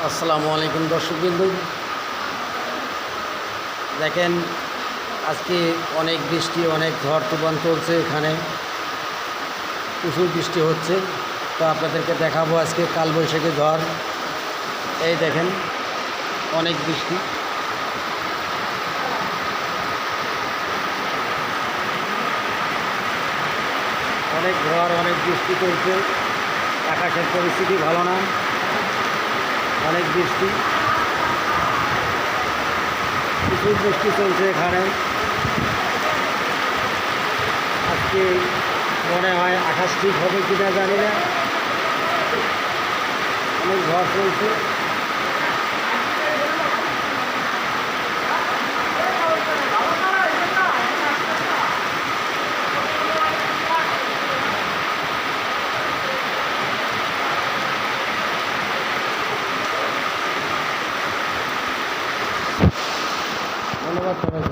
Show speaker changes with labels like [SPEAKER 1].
[SPEAKER 1] আসসালামু আলাইকুম দর্শকবৃন্দ, দেখেন আজকে অনেক বৃষ্টি, অনেক ঝড় তুফান চলছে। এখানে প্রচুর বৃষ্টি হচ্ছে। তো আপনাদেরকে দেখাবো আজকে কালবৈশাখী ঝড়। এই দেখেন অনেক বৃষ্টি, অনেক ঝড়, অনেক বৃষ্টি চলছে। আকাশের পরিস্থিতি ভালো না, অনেক বৃষ্টি, প্রচুর বৃষ্টি চলছে এখানে। আজকে মনে হয় আকাশ ঠিক হবে কি না জানি না, অনেক ঝড় চলছে। ধন্যবাদ সবাইকে।